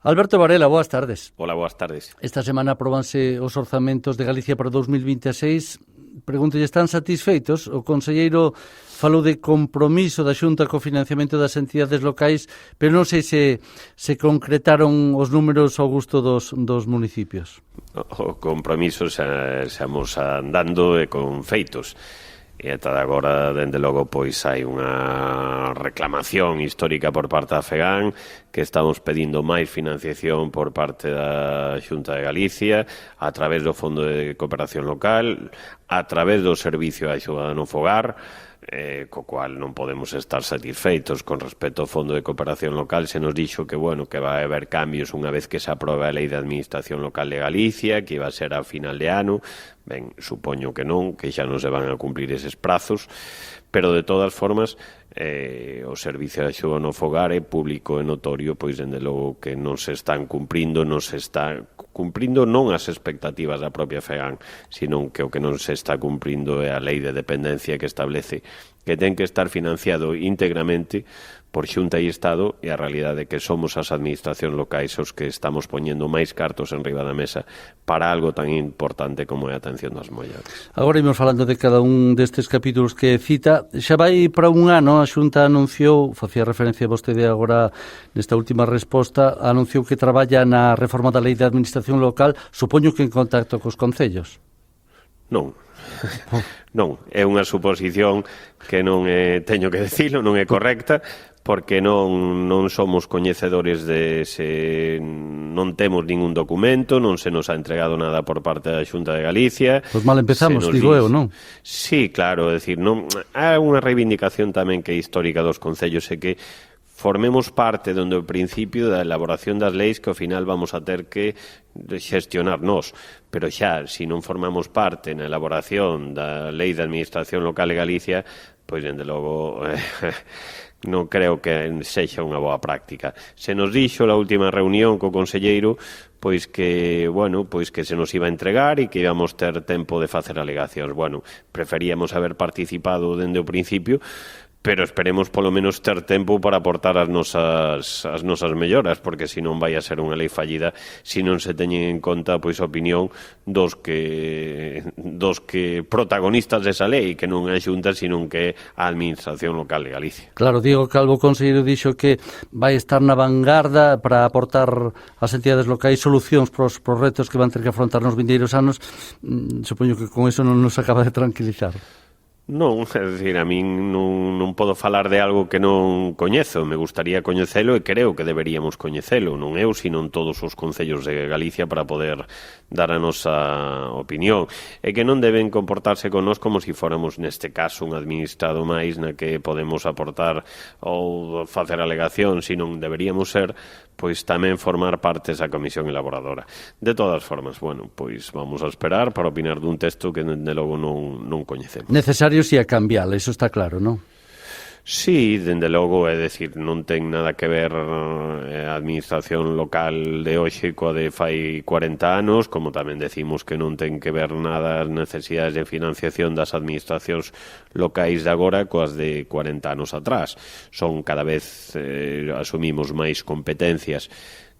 Alberto Varela, boas tardes. Hola, boas tardes. Esta semana apróbanse os orzamentos de Galicia para 2026. Pregúntolle, están satisfeitos? O conselleiro falou de compromiso da Xunta co financiamento das entidades locais, pero non sei se concretaron os números ao gusto dos municipios. O compromiso xamos andando e con feitos. E ata de agora, dende logo, pois hai unha reclamación histórica por parte da FEGAN, que estamos pedindo máis financiación por parte da Xunta de Galicia, a través do Fondo de Cooperación Local, a través do Servicio de Axuda no Fogar, co cual non podemos estar satisfeitos. Con respecto ao Fondo de Cooperación Local, se nos dixo que vai haber cambios unha vez que se aprobe a Lei de Administración Local de Galicia, que iba a ser a final de ano. Ben, supoño que non, que xa non se van a cumplir eses prazos, pero de todas formas o Servicio de Axuda no Fogar é público e notorio, pois dende logo que non se están cumprindo, non as expectativas da propia FEGAN, sino que o que non se está cumprindo é a Lei de Dependencia que establece que ten que estar financiado íntegramente por Xunta e Estado, e a realidade é que somos as administracións locais os que estamos poñendo máis cartos en riba da mesa para algo tan importante como é a atención das molladas. Agora imos falando de cada un destes capítulos que cita. Xa vai para un ano, a Xunta anunciou, facía referencia a vostede agora nesta última resposta, anunciou que traballa na reforma da Lei de Administración Local, supoño que en contacto cos concellos. Non, é unha suposición que non teño que decirlo, non é correcta, porque non somos coñecedores non temos ningún documento, non se nos ha entregado nada por parte da Xunta de Galicia. Pois mal empezamos, digo eu, non? Sí, claro, é dicir, há unha reivindicación tamén que é histórica dos concellos, é que formemos parte donde o principio da elaboración das leis que ao final vamos a ter que xestionar nós. Pero xa, se non formamos parte na elaboración da Lei de Administración Local de Galicia, pois, dende logo, non creo que sexa unha boa práctica. Se nos dixo na última reunión co conselleiro pois que se nos iba a entregar e que íbamos ter tempo de facer alegacións. Preferíamos haber participado dende o principio, pero esperemos polo menos ter tempo para aportar as nosas melloras, porque senón vai a ser unha lei fallida se non se teñen en conta pois a opinión dos que protagonistas desa lei, que non é a Xunta, senón que é a Administración Local de Galicia. Claro, Diego Calvo, conselleiro, dixo que vai estar na vanguarda para aportar ás entidades locais solucións pros retos que van ter que afrontar nos vindeiros anos. Supoño que con eso non nos acaba de tranquilizar. Non, é dicir, a min non podo falar de algo que non coñezo. Me gustaría coñecelo e creo que deberíamos coñecelo, non eu, sino todos os concellos de Galicia, para poder dar a nosa opinión. E que non deben comportarse con nós como se fóramos, neste caso, un administrado máis na que podemos aportar ou facer alegación, sino deberíamos ser pois tamén formar parte desa comisión elaboradora. De todas formas, pois vamos a esperar para opinar dun texto que, de logo, non coñecemos. Necesario si a cambiar, eso está claro, non? Sí, dende logo, é dicir, non ten nada que ver a administración local de hoxe coa de fai 40 anos, como tamén decimos que non ten que ver nada as necesidades de financiación das administracións locais de agora coas de 40 anos atrás. Son cada vez asumimos máis competencias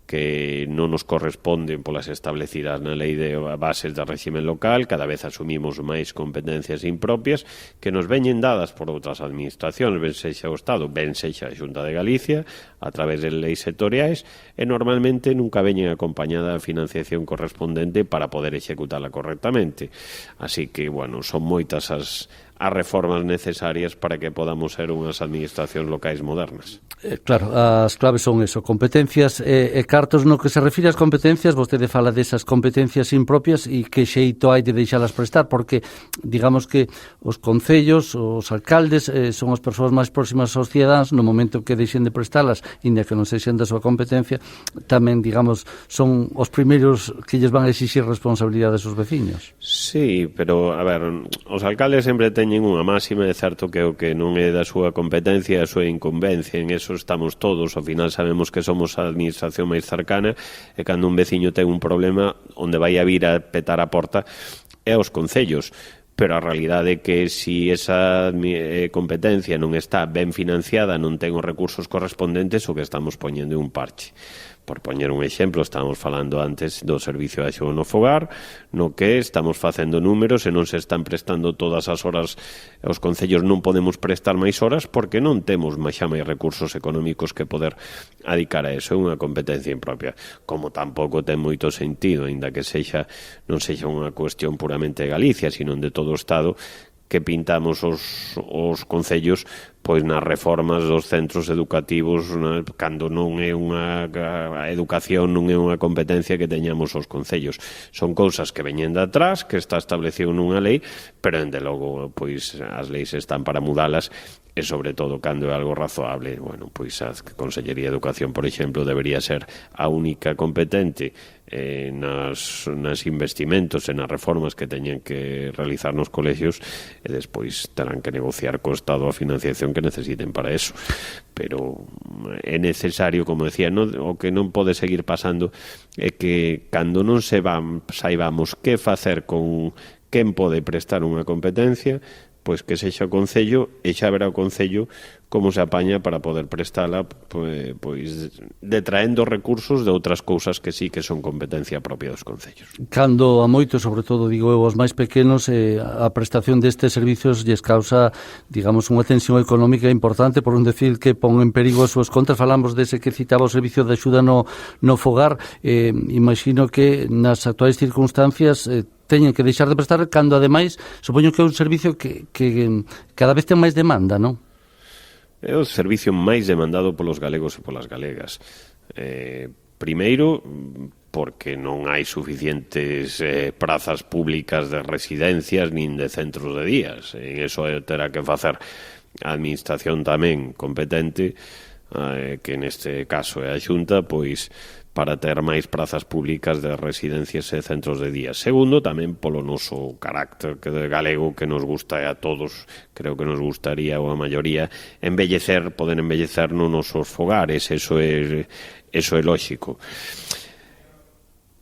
que non nos corresponden polas establecidas na lei de bases de réxime local, cada vez asumimos máis competencias impropias que nos veñen dadas por outras administracións, ben sexa o Estado, ben sexa a Xunta de Galicia, a través de leis sectoriais, e normalmente nunca veñen acompañada a financiación correspondente para poder executala correctamente. Así que, son moitas as reformas necesarias para que podamos ser unhas administracións locais modernas. Claro, as claves son eso, competencias e cartos. No que se refire ás competencias, vostede fala desas competencias impropias e que xeito hai de deixalas prestar, porque digamos que os concellos, os alcaldes son as persoas máis próximas aos cidadáns. No momento que deixen de prestalas, inda que non sexen da súa competencia, tamén, digamos, son os primeiros que lles van a exixir responsabilidades aos veciños. Sí, pero, a ver, os alcaldes sempre teñen unha máxima, é certo que o que non é da súa competencia é a súa incumbencia, en eso estamos todos, ao final sabemos que somos a administración máis cercana, e cando un veciño ten un problema, onde vai a vir a petar a porta é aos concellos. Pero a realidade é que se esa competencia non está ben financiada, non ten os recursos correspondentes, o que estamos poñendo é un parche. Por poñer un exemplo, estábamos falando antes do servicio de axuda no fogar, no que estamos facendo números e non se están prestando todas as horas, os concellos non podemos prestar máis horas porque non temos máis recursos económicos que poder adicar a eso, é unha competencia impropia, como tampouco ten moito sentido, aínda que non sexa unha cuestión puramente de Galicia, sino de todo o Estado, que pintamos os concellos pois nas reformas dos centros educativos cando non é a educación non é unha competencia que teñamos os concellos. Son cousas que veñen de atrás, que está establecido nunha lei, pero, dende logo, pois as leis están para mudalas e, sobre todo, cando é algo razoable, bueno, pois a Consellería de Educación, por exemplo, debería ser a única competente nas investimentos e nas reformas que teñen que realizar nos colexios, e despois terán que negociar co Estado a financiación que necesiten para eso. Pero é necesario, como decía, o que non pode seguir pasando é que cando non saibamos que facer con quen pode prestar unha competencia, pois que sexa o Concello, e xa verá o Concello como se apaña para poder prestala, pois detraendo recursos de outras cousas que sí que son competencia propia dos concellos. Cando a moitos, sobre todo, digo eu, os máis pequenos, a prestación destes servicios lles causa, digamos, unha tensión económica importante, por un decir que pon en perigo as súas contas. Falamos dese que citaba o servicio de axuda no fogar. Imagino que nas actuais circunstancias teñen que deixar de prestar cando, ademais, supoño que é un servicio que cada vez ten máis demanda, non? É o servicio máis demandado polos galegos e polas galegas. Primeiro, porque non hai suficientes prazas públicas de residencias nin de centros de días. En iso terá que facer a administración tamén competente, que neste caso é a Xunta, pois para ter máis prazas públicas de residencias e centros de día. Segundo, tamén polo noso carácter galego que nos gusta a todos, creo que nos gustaría, ou a maioría, poder embellecer nos nosos fogares, eso é lóxico.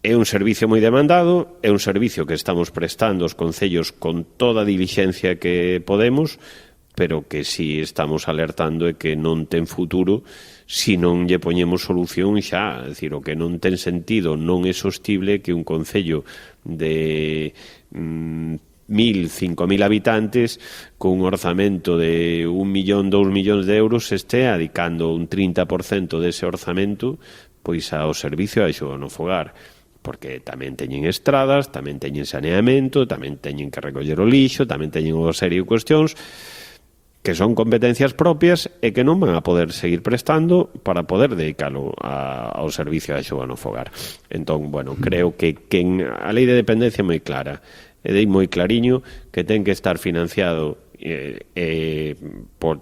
É un servicio moi demandado, é un servicio que estamos prestando aos concellos con toda a diligencia que podemos, pero que si estamos alertando é que non ten futuro se non lle poñemos solución xa. É dicir, o que non ten sentido, non é sostible que un concello de 1.000, 5.000 habitantes con un orzamento de 1 millón, 2 millóns de euros este adicando un 30% dese orzamento pois ao servicio de axuda no fogar, porque tamén teñen estradas, tamén teñen saneamento, tamén teñen que recoller o lixo, tamén teñen unha serie de cuestións que son competencias propias e que non van a poder seguir prestando para poder dedicalo ao servicio de axuda no fogar. Entón, bueno, creo que a lei de dependencia é moi clara, e dei moi clariño que ten que estar financiado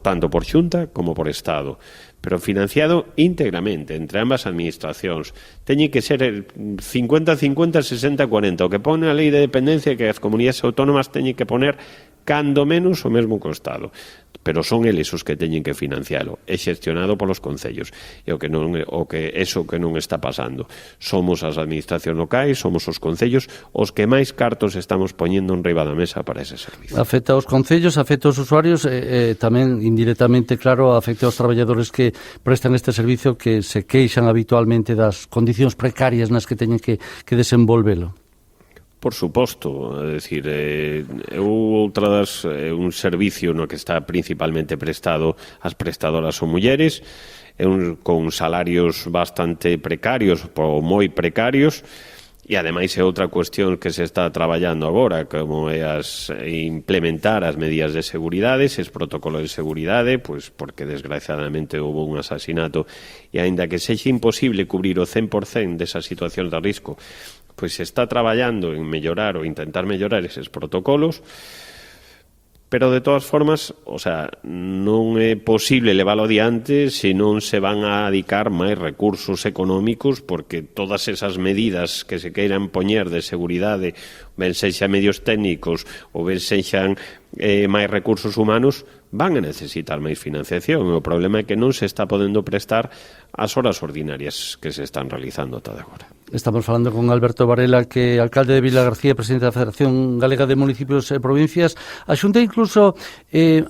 tanto por Xunta como por Estado, pero financiado íntegramente entre ambas administracións. Teñe que ser el 50-50, 60-40. O que pone a lei de dependencia que as comunidades autónomas teñen que poner cando menos o mesmo co Estado, pero son eles os que teñen que financialo, é xestionado polos concellos, e o que non está pasando. Somos as administracións locais, somos os concellos os que máis cartos estamos poñendo en riba da mesa para ese servicio. Afecta aos concellos, afecta aos usuarios, tamén indirectamente, claro, afecta aos traballadores que prestan este servicio, que se queixan habitualmente das condicións precarias nas que teñen que desenvolvelo. Por suposto, é dicir, un servicio no que está principalmente prestado, as prestadoras son mulleres, con salarios bastante precarios, ou moi precarios, e ademais é outra cuestión que se está traballando agora, como é implementar as medidas de seguridade, eses protocolos de seguridade, pois porque desgraciadamente houve un asasinato, e aínda que sexa imposible cubrir o 100% desas situacións de risco, pois se está traballando en mellorar ou intentar mellorar eses protocolos, pero de todas formas, non é posible leválo adiante se non se van a adicar máis recursos económicos, porque todas esas medidas que se queiran poñer de seguridade, ben sexan medios técnicos ou ben sexan máis recursos humanos, van a necesitar máis financiación. O problema é que non se está podendo prestar as horas ordinarias que se están realizando ata agora. Estamos falando con Alberto Varela, que é alcalde de Vilagarcía, presidente da Federación Galega de Municipios e Provincias. A Xunta incluso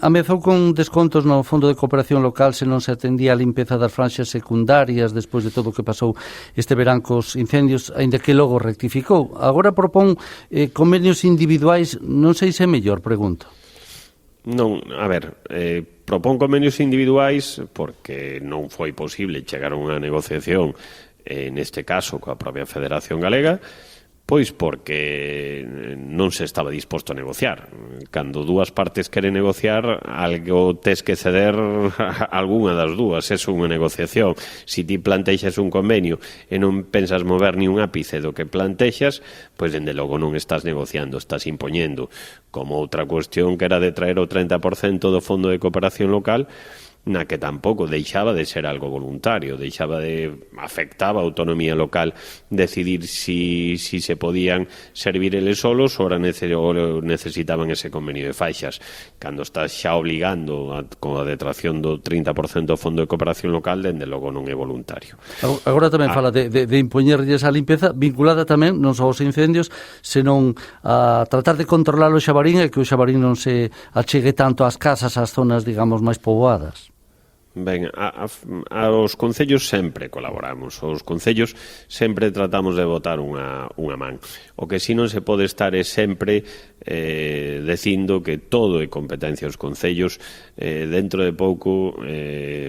ameazou con descontos no Fondo de Cooperación Local se non se atendía a limpeza das franxas secundarias despois de todo o que pasou este verán cos incendios, aínda que logo rectificou. Agora propón convenios individuais, non sei se é mellor, pregunto. Non, a ver, propón convenios individuais porque non foi posible chegar a unha negociación neste caso coa propia Federación Galega, pois porque non se estaba disposto a negociar. Cando dúas partes queren negociar, algo tes que ceder a algunha das dúas, eso é unha negociación. Se ti plantexas un convenio e non pensas mover ni un ápice do que plantexas, pois dende logo non estás negociando, estás impoñendo. Como outra cuestión que era de traer o 30% do Fondo de Cooperación Local, na que tampouco deixaba de ser algo voluntario, afectaba a autonomía local decidir si se podían servir eles solos ou necesitaban ese convenio de faixas. Cando estás xa obligando con a detracción do 30% do Fondo de Cooperación Local, dende logo non é voluntario. Agora tamén fala de impoñerlles a limpeza vinculada tamén non só aos incendios, senón a tratar de controlar o xabarín e que o xabarín non se achegue tanto ás casas, ás zonas, digamos, máis poboadas. Ben, aos concellos sempre colaboramos, os concellos sempre tratamos de botar unha man. O que si non se pode estar é sempre dicindo que todo é competencia dos concellos. Dentro de pouco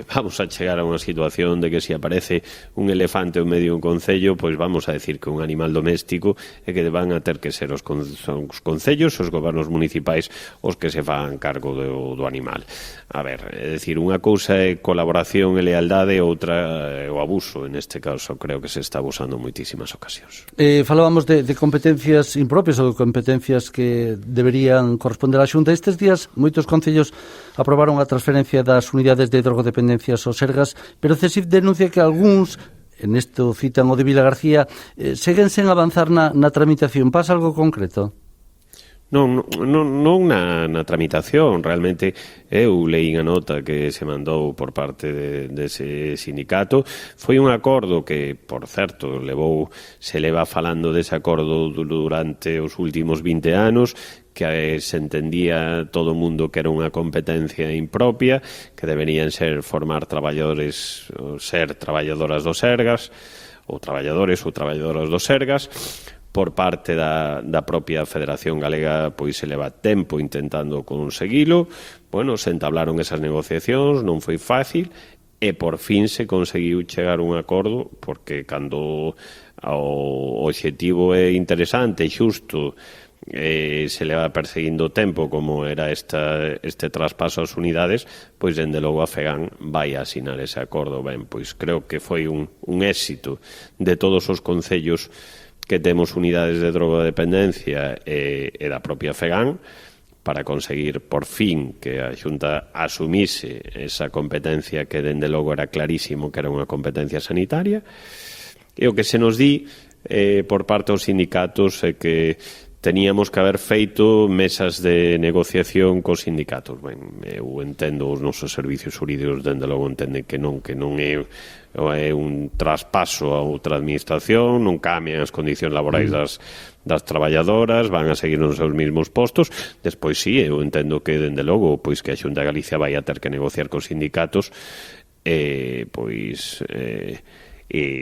vamos a chegar a unha situación de que se aparece un elefante en medio dun concello, pois vamos a decir que un animal doméstico e que van a ter que ser os concellos, os gobernos municipais os que se fan cargo do animal. A ver, é dicir, unha cousa é colaboración e lealdade, outra o abuso. En este caso creo que se está abusando en moitísimas ocasións. Falábamos de competencias impropias ou de competencias que deberían corresponder á Xunta. Estes días moitos concellos aprobaron a transferencia das unidades de drogodependencias aos Sergas, pero CESIF denuncia que algúns, en isto citan o de Vilagarcía, seguen sen avanzar na tramitación. Pasa algo concreto? Non na tramitación, realmente eu leí a nota que se mandou por parte dese sindicato. Foi un acordo que, por certo, se leva falando dese acordo durante os últimos 20 anos, que se entendía todo o mundo que era unha competencia impropia, que deberían formar traballadores ou ser traballadoras dos Sergas, ou traballadores ou traballadoras dos Sergas. Por parte da propia Federación Galega, pois se leva tempo intentando conseguilo. Bueno, se entablaron esas negociacións, non foi fácil, e por fin se conseguiu chegar a un acordo, porque cando o obxectivo é interesante e xusto, se leva perseguindo tempo como era este traspaso ás unidades, pois dende logo a FEGAN vai a asinar ese acordo. Ben, pois creo que foi un éxito de todos os concellos que temos unidades de drogodependencia e da propia FEGAN para conseguir por fin que a Xunta asumise esa competencia que dende logo era clarísimo que era unha competencia sanitaria. E o que se nos di por parte dos sindicatos é que teníamos que haber feito mesas de negociación cos sindicatos. Ben, eu entendo, os nosos servicios xurídicos dende logo entenden que non é un traspaso a outra administración, non cambian as condicións laborais das traballadoras, van a seguir nos seus mesmos postos. Despois sí, eu entendo que dende logo pois que a Xunta de Galicia vai a ter que negociar cos sindicatos, e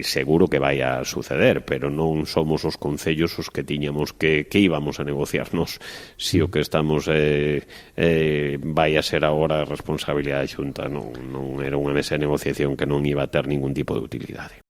seguro que vai a suceder, pero non somos os concellos os que tiñamos que íbamos a negociarnos. Si o que estamos vai a ser agora a responsabilidade da Xunta, non era unha mesa de negociación que non iba a ter ningún tipo de utilidade.